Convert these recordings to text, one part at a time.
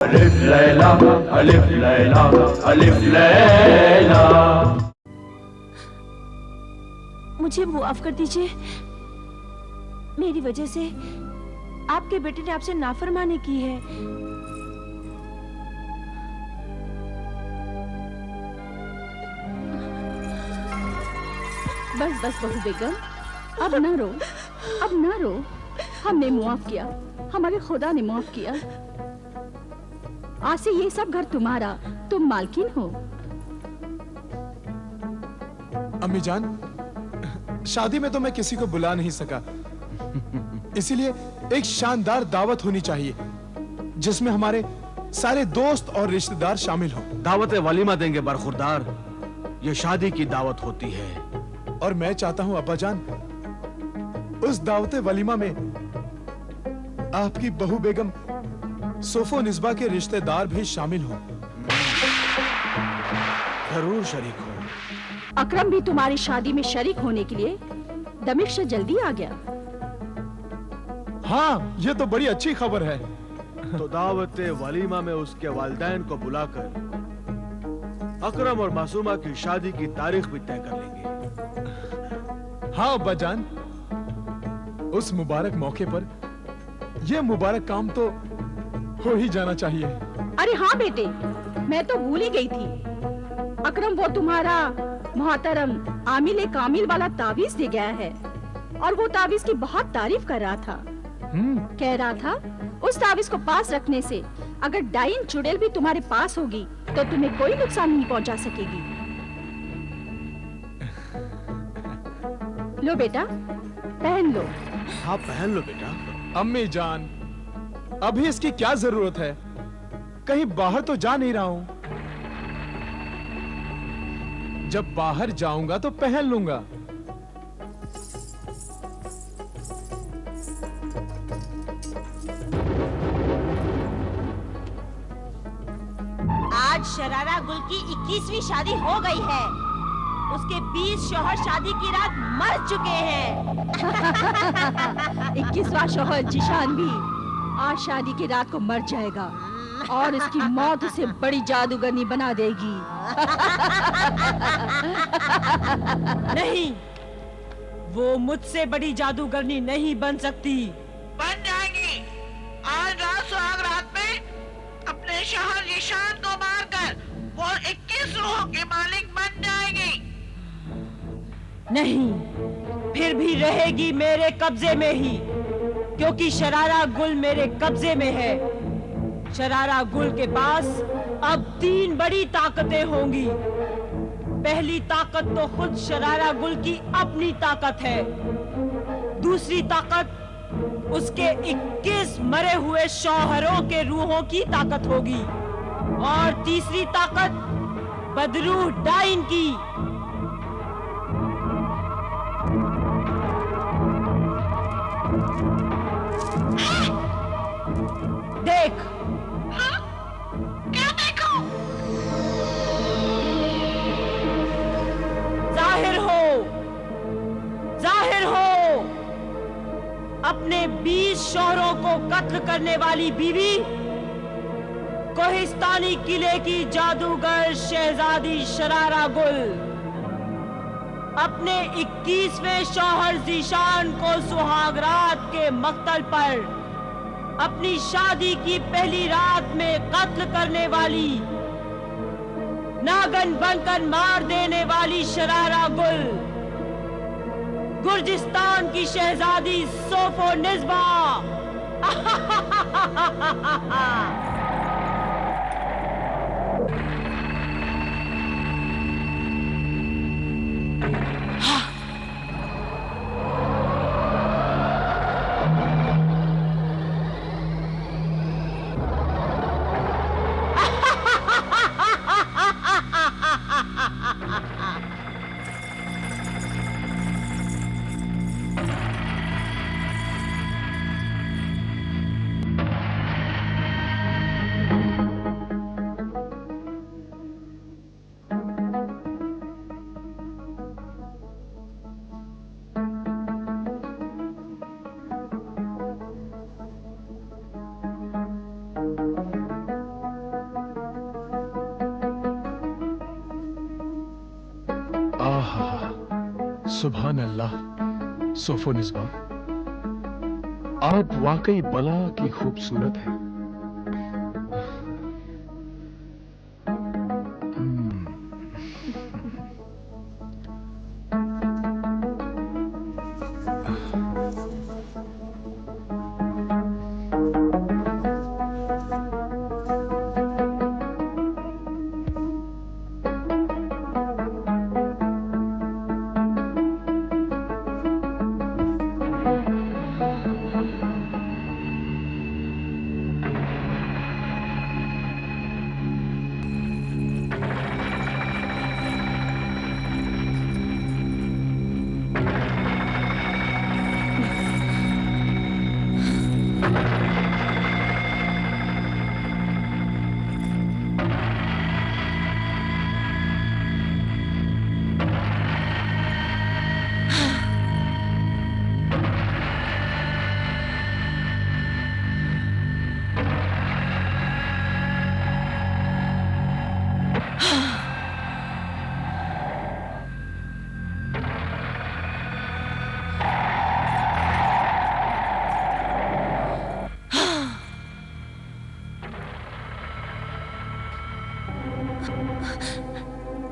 अलिफ लैला, अलिफ लैला, अलिफ लैला। मुझे माफ कर दीजिए, मेरी वजह से आपके बेटे ने आपसे नाफरमानी की है। बस बस बहू बेगम, अब ना रो, अब ना रो। हमने मुआफ किया, हमारे खुदा ने मुआफ किया। आज से ये सब घर तुम्हारा, तुम मालकिन हो। अम्मी जान, शादी में तो मैं किसी को बुला नहीं सका, इसीलिए एक शानदार दावत होनी चाहिए जिसमें हमारे सारे दोस्त और रिश्तेदार शामिल हों। दावत वलीमा देंगे बरखुरदार, ये शादी की दावत होती है। और मैं चाहता हूं अब्बा जान, उस दावत वलीमा में आपकी बहू बेगम सोफो निस्बा के रिश्तेदार भी शामिल हों। जरूर शरीक हो। अकरम भी तुम्हारी शादी में शरीक होने के लिए दमिश्क से जल्दी आ गया। हाँ, ये तो बड़ी अच्छी खबर है। तो दावत वलीमा में उसके वालिदैन को बुलाकर अकरम और मासूमा की शादी की तारीख भी तय कर लेंगे। हाँ अब्बा जान, उस मुबारक मौके पर यह मुबारक काम तो हो ही जाना चाहिए। अरे हाँ बेटे, मैं तो भूल ही गई थी। अकरम वो तुम्हारा मोहतरम आमिल कामिल वाला तावीज दे गया है और वो तावीज की बहुत तारीफ कर रहा था। कह रहा था उस तावीज को पास रखने से अगर डाइन चुड़ैल भी तुम्हारे पास होगी तो तुम्हें कोई नुकसान नहीं पहुंचा सकेगी। लो बेटा, पहन लो। हाँ पहन लो बेटा। अम्मी जान, अभी इसकी क्या जरूरत है? कहीं बाहर तो जा नहीं रहा हूं। जब बाहर जाऊंगा तो पहन लूंगा। आज शरारा गुल की 21वीं शादी हो गई है। उसके 20 शौहर शादी की रात मर चुके हैं। 21वां शौहर जिशान भी आज शादी की रात को मर जाएगा और इसकी मौत उसे बड़ी जादूगरनी बना देगी। नहीं, वो मुझसे बड़ी जादूगरनी नहीं बन सकती। बन जाएगी। आज रात सुहाग रात में अपने शौहर जिशान को मारकर वो 21 रूहों की मालिक बन जाएगी। नहीं, फिर भी रहेगी मेरे कब्जे में ही, क्योंकि शरारा गुल मेरे कब्जे में है। शरारा गुल के पास अब 3 बड़ी ताकतें होंगी। पहली ताकत तो खुद शरारा गुल की अपनी ताकत है। दूसरी ताकत उसके 21 मरे हुए शौहरों के रूहों की ताकत होगी और तीसरी ताकत बदरूह डाइन की। देख। हाँ? क्या देखो? जाहिर हो अपने 20 शौहरों को कत्ल करने वाली बीवी, कोहिस्तानी किले की जादूगर शहजादी शरारा गुल, अपने 21वें शौहर ज़ीशान को सुहागरात के मक्तल पर अपनी शादी की पहली रात में कत्ल करने वाली, नागन बनकर मार देने वाली शरारा गुल, गुर्जिस्तान की शहजादी सोफो निस्बा। सुभान अल्लाह। सोफो निस्बा, आप वाकई बला की खूबसूरत है।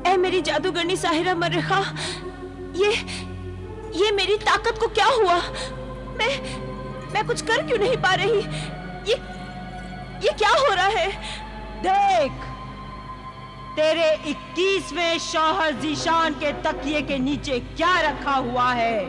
ऐ मेरी जादूगरनी साहिरा मर्रिखा, ये मेरी ताकत को क्या हुआ? मैं कुछ कर क्यों नहीं पा रही? ये क्या हो रहा है? देख, तेरे 21वें शौहर जीशान के तकिए के नीचे क्या रखा हुआ है?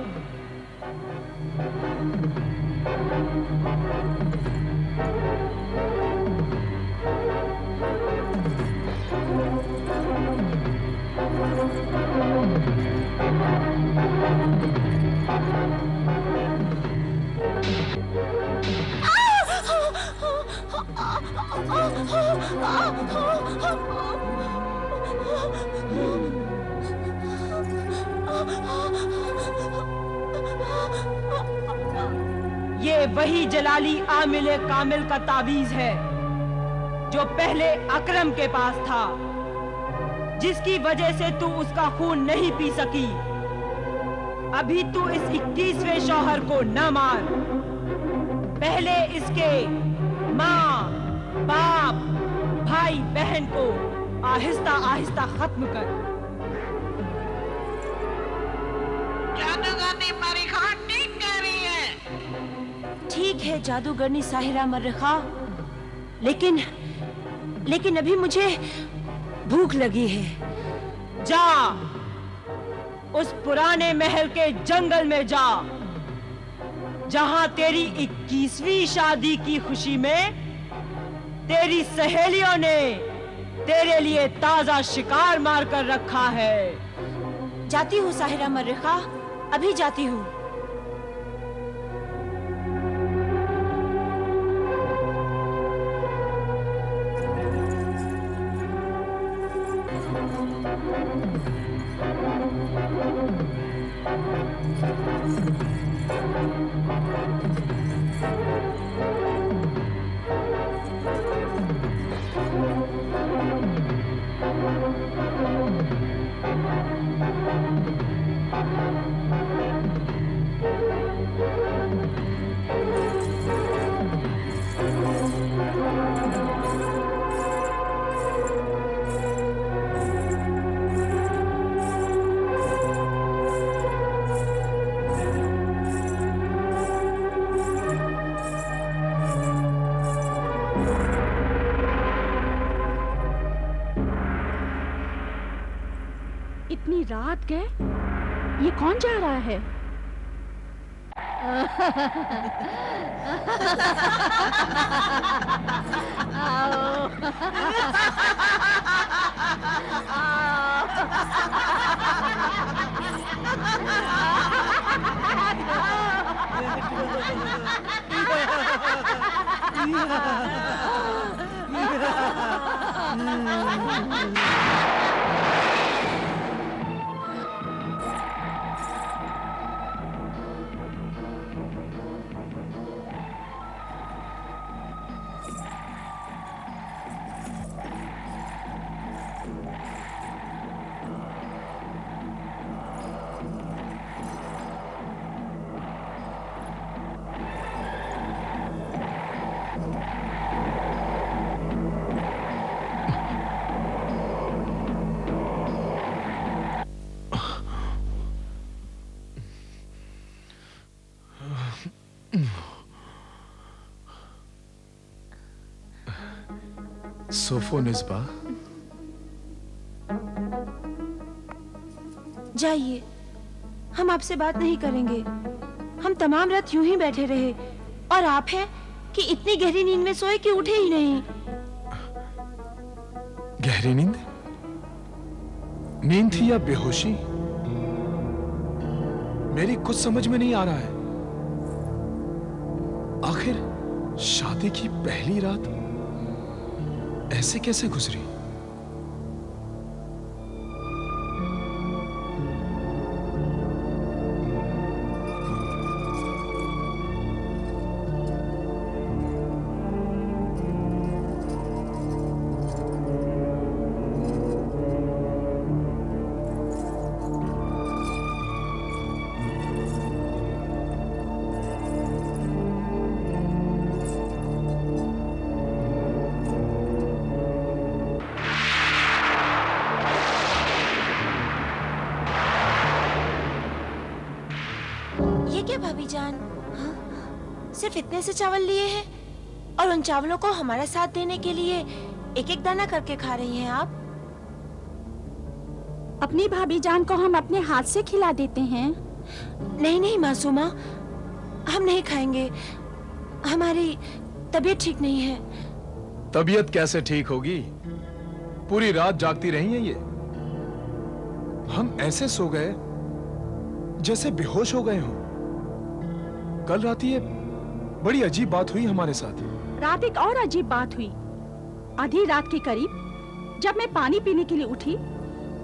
ये वही जलाली आमिले कामिल का तावीज है जो पहले अकरम के पास था, जिसकी वजह से तू उसका खून नहीं पी सकी। अभी तू इस 21वें शौहर को न मार, पहले इसके माँ, बाप, भाई, बहन को आहिस्ता आहिस्ता खत्म कर। जादूगरनी मर्रिखा ठीक कह रही है। ठीक है जादूगरनी साहिरा मर्रिखा, लेकिन अभी मुझे भूख लगी है। जा उस पुराने महल के जंगल में जा, जहां तेरी 21वीं शादी की खुशी में तेरी सहेलियों ने तेरे लिए ताजा शिकार मार कर रखा है। जाती हूँ साहिरा मर्रिखा, अभी जाती हूँ। इतनी रात गए, ये कौन जा रहा है? सोफो निस्बा, जाइए, हम आपसे बात नहीं करेंगे। हम तमाम रात यूं ही बैठे रहे और आप हैं कि इतनी गहरी नींद में सोए कि उठे ही नहीं। गहरी नींद? नींद थी या बेहोशी? मेरी कुछ समझ में नहीं आ रहा है। आखिर शादी की पहली रात ऐसे कैसे गुजरी? ये क्या भाभी जान? हाँ? सिर्फ इतने से चावल लिए हैं और उन चावलों को हमारा साथ देने के लिए एक एक दाना करके खा रही हैं आप। अपनी भाभी जान को हम अपने हाथ से खिला देते हैं। नहीं नहीं मासूमा, हम नहीं खाएंगे। हमारी तबीयत ठीक नहीं है। तबीयत कैसे ठीक होगी? पूरी रात जागती रही हैं ये। हम ऐसे सो गए जैसे बेहोश हो गए हों। कल रात ये बड़ी अजीब बात हुई हमारे साथ। रात एक और अजीब बात हुई। आधी रात के करीब जब मैं पानी पीने के लिए उठी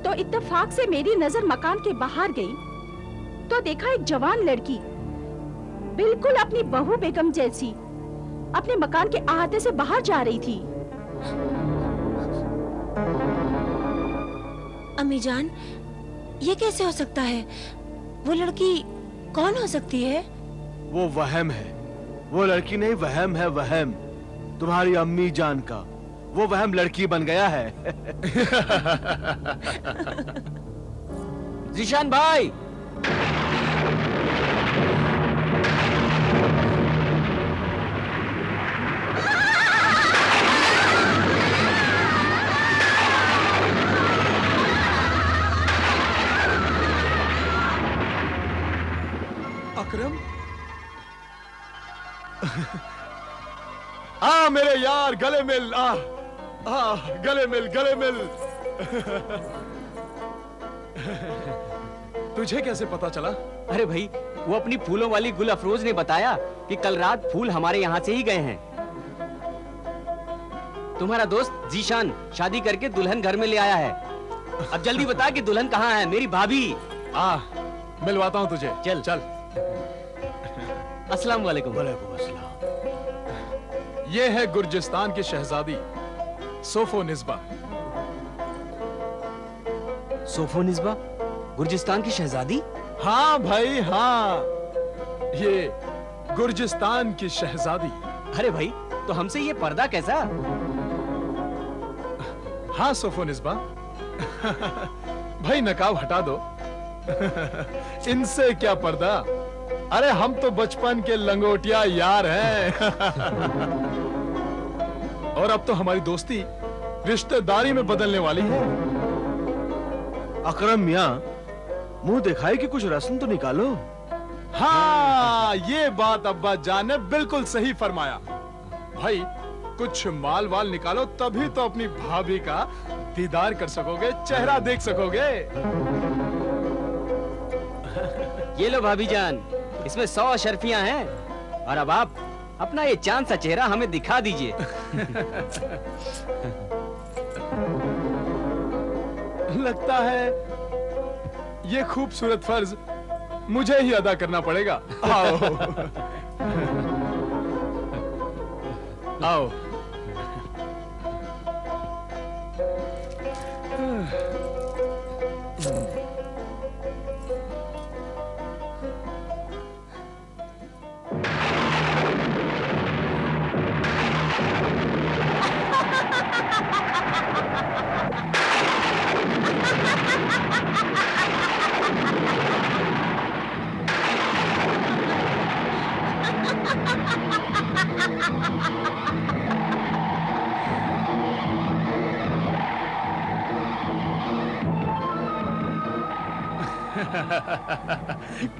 तो इत्तेफाक से मेरी नजर मकान के बाहर गई तो देखा एक जवान लड़की बिल्कुल अपनी बहू बेगम जैसी अपने मकान के अहाते से बाहर जा रही थी। अम्मी जान, ये कैसे हो सकता है? वो लड़की कौन हो सकती है? वो वहम है। वो लड़की नहीं, वहम है, वहम। तुम्हारी अम्मी जान का वो वहम लड़की बन गया है। जीशान भाई, अकरम, आ मेरे यार, गले मिल। गले मिल, गले मिल। तुझे कैसे पता चला? अरे भाई, वो अपनी फूलों वाली गुल अफरोज ने बताया कि कल रात फूल हमारे यहाँ से ही गए हैं। तुम्हारा दोस्त जीशान शादी करके दुल्हन घर में ले आया है। अब जल्दी बता कि दुल्हन कहाँ है? मेरी भाभी। मिलवाता हूँ तुझे। चल चल। अस्सलाम वालेकुम। वालेकुम अस्सलाम। ये है गुर्जिस्तान की शहजादी सोफो निस्बा। सोफो निस्बा? गुर्जिस्तान की शहजादी? हाँ भाई हाँ, ये गुर्जिस्तान की शहजादी। अरे भाई, तो हमसे ये पर्दा कैसा? हाँ सोफो निस्बा। भाई नकाब हटा दो। इनसे क्या पर्दा? अरे हम तो बचपन के लंगोटिया यार हैं। और अब तो हमारी दोस्ती रिश्तेदारी में बदलने वाली है। अकरम मियां, मुंह दिखाई कि कुछ रस्म तो निकालो। हाँ, ये बात अब्बा जान ने बिल्कुल सही फरमाया। भाई कुछ माल वाल निकालो, तभी तो अपनी भाभी का दीदार कर सकोगे, चेहरा देख सकोगे। ये लो भाभी जान, इसमें 100 अशरफियां हैं और अब आप अपना ये चांद सा चेहरा हमें दिखा दीजिए। लगता है ये खूबसूरत फर्ज मुझे ही अदा करना पड़ेगा। आओ आओ।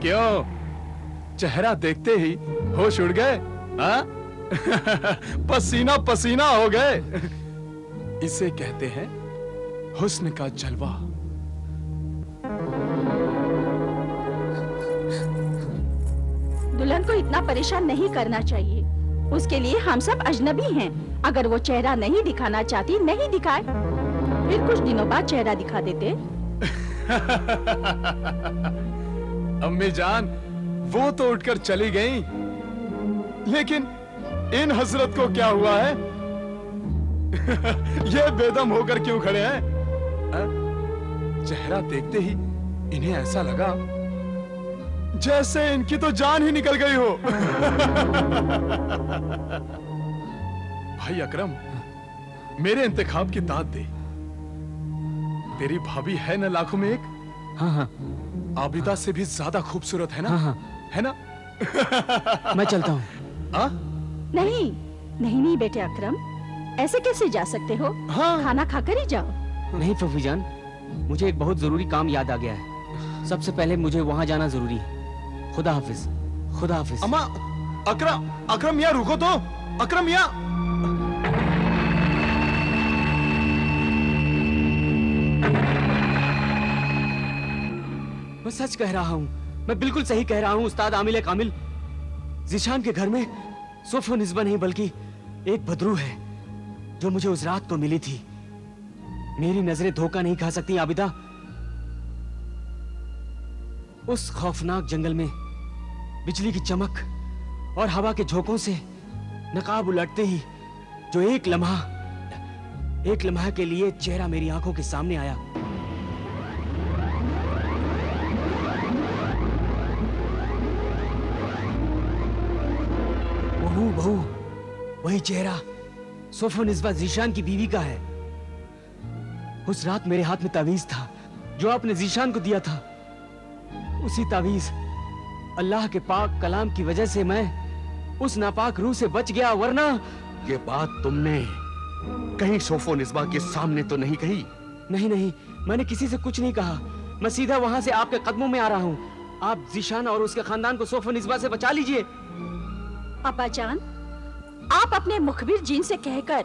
क्यों, चेहरा देखते ही होश उड़ गए? हाँ? पसीना पसीना हो गए। इसे कहते हैं हुस्न का जलवा। दुल्हन को इतना परेशान नहीं करना चाहिए। उसके लिए हम सब अजनबी हैं। अगर वो चेहरा नहीं दिखाना चाहती, नहीं दिखाए, फिर कुछ दिनों बाद चेहरा दिखा देते। अम्मी जान, वो तो उठकर चली गईं, लेकिन इन हजरत को क्या हुआ है? ये बेदम होकर क्यों खड़े हैं? चेहरा देखते ही इन्हें ऐसा लगा जैसे इनकी तो जान ही निकल गई हो। भाई अकरम, मेरे इंतखाब की दाद दे। तेरी भाभी है ना लाखों में एक? हाँ हाँ। आबिदा से भी ज्यादा खूबसूरत है ना? हाँ हाँ। है ना? मैं चलता हूँ। नहीं नहीं नहीं बेटे अकरम, ऐसे कैसे जा सकते हो? हाँ। खाना खाकर ही जाओ। नहीं फूफी जान, मुझे एक बहुत जरूरी काम याद आ गया है। सबसे पहले मुझे वहाँ जाना जरूरी है। खुदा हाफिज। खुदा हाफिज। अम्मा, अकरम यहाँ रुको तो। अकरम यहाँ। मैं सच कह रहा हूँ, मैं बिल्कुल सही कह रहा हूँ उस्ताद आमिल कामिल। ज़ीशान के घर में सोफो निस्बा नहीं बल्कि एक बदरू है जो मुझे उस रात को मिली थी। मेरी नजरें धोखा नहीं खा सकती आबिदा। उस खौफनाक जंगल में बिजली की चमक और हवा के झोंकों से नकाब उलटते ही जो एक लम्हा के लिए चेहरा मेरी आंखों के सामने आया, बहू वही चेहरा सोफो निस्बा ज़ीशान की बीवी का है। उस रात मेरे हाथ में तावीज था जो आपने ज़ीशान को दिया था। उसी तावीज अल्लाह के पाक कलाम की वजह से मैं उस नापाक रूह से बच गया, वरना। ये बात तुमने कहीं सोफो निस्बा के सामने तो नहीं कही? नहीं नहीं, मैंने किसी से कुछ नहीं कहा। मैं सीधा वहां से आपके कदमों में आ रहा हूँ। आप ज़ीशान और उसके खानदान को सोफो निस्बा से बचा लीजिए। अब्बा जान, आप अपने मुखबिर जीन से कहकर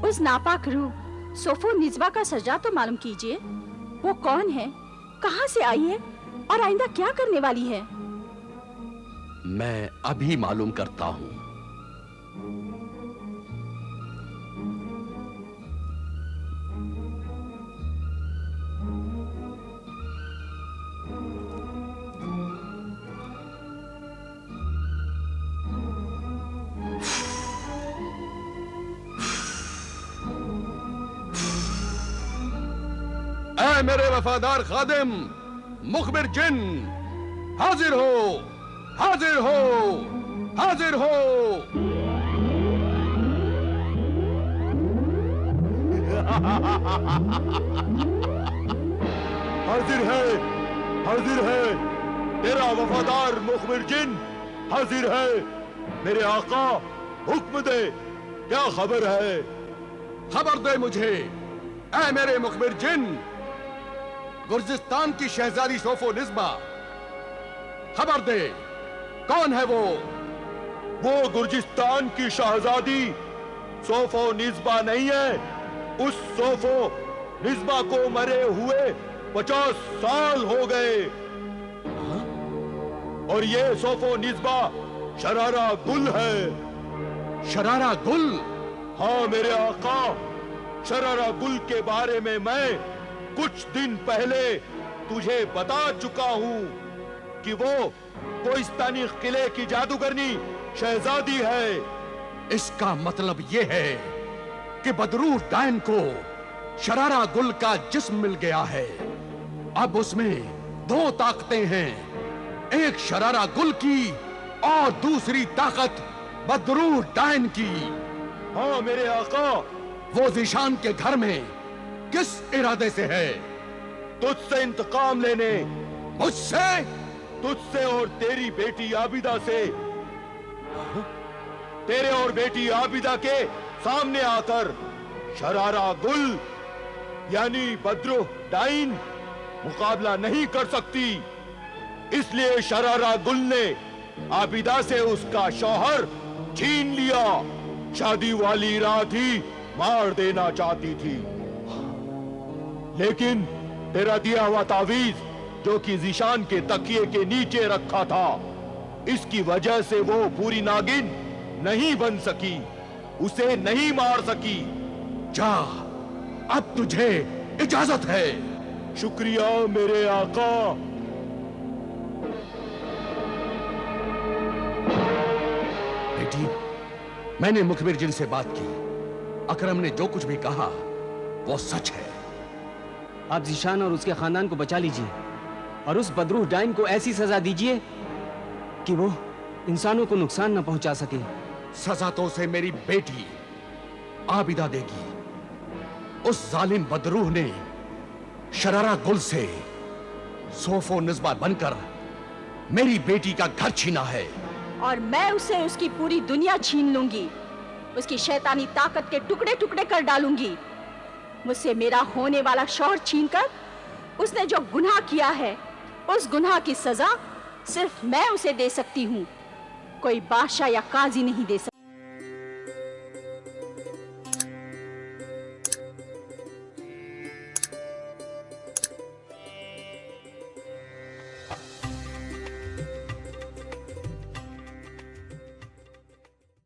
उस नापाक रूह सोफो निस्बा का सजा तो मालूम कीजिए। वो कौन है, कहां से आई है और आइंदा क्या करने वाली है? मैं अभी मालूम करता हूं। ऐ मेरे वफादार खादिम मुखबिर जिन, हाजिर हो, हाजिर हो, हाजिर हो। हाजिर है, हाजिर है। तेरा वफादार मुखबिर जिन हाजिर है। मेरे आका, हुक्म दे, क्या खबर है? खबर दे मुझे, ऐ मेरे मुखबिर जिन। गुर्जिस्तान की शहजादी सोफो निस्बा, खबर दे, कौन है वो? वो गुर्जिस्तान की शहजादी सोफो निस्बा नहीं है। उस सोफो निस्बा को मरे हुए 50 साल हो गए। और ये सोफो निस्बा शरारा गुल है। शरारा गुल? हाँ मेरे आका, शरारा गुल के बारे में मैं कुछ दिन पहले तुझे बता चुका हूँ कि वो कोहिस्तानी किले की जादूगरनी शहजादी है। इसका मतलब ये है कि बदरू डायन को शरारा गुल का जिस्म मिल गया है। अब उसमें दो ताकतें हैं, एक शरारा गुल की और दूसरी ताकत बदरू डायन की। हाँ मेरे आका। वो ज़ीशान के घर में किस इरादे से है? तुझसे इंतकाम लेने। मुझसे? तुझसे और तेरी बेटी आबिदा से। तेरे और बेटी आबिदा के सामने आकर शरारा गुल यानी बद्रुह डाइन मुकाबला नहीं कर सकती। इसलिए शरारा गुल ने आबिदा से उसका शौहर छीन लिया। शादी वाली रात ही मार देना चाहती थी, लेकिन तेरा दिया हुआ तावीज जो कि जीशान के तकिए के नीचे रखा था, इसकी वजह से वो पूरी नागिन नहीं बन सकी, उसे नहीं मार सकी। जा, अब तुझे इजाजत है। शुक्रिया मेरे आका। बेटी, मैंने मुखबिर जिन से बात की। अकरम ने जो कुछ भी कहा वो सच है। आप जीशान और उसके खानदान को बचा लीजिए और उस बदरूह डाइन को ऐसी सजा दीजिए कि वो इंसानों को नुकसान न पहुंचा सके। सजा तो उसे मेरी बेटी आबिदा देगी। उस जालिम बदरूह ने शरारा गुल से सोफो निस्बा बनकर मेरी बेटी का घर छीना है, और मैं उसे उसकी पूरी दुनिया छीन लूंगी। उसकी शैतानी ताकत के टुकड़े टुकड़े कर डालूंगी। मुझसे मेरा होने वाला शौहर छीनकर उसने जो गुनाह किया है, उस गुनाह की सजा सिर्फ मैं उसे दे सकती हूँ, कोई बादशाह या काजी नहीं दे सकता।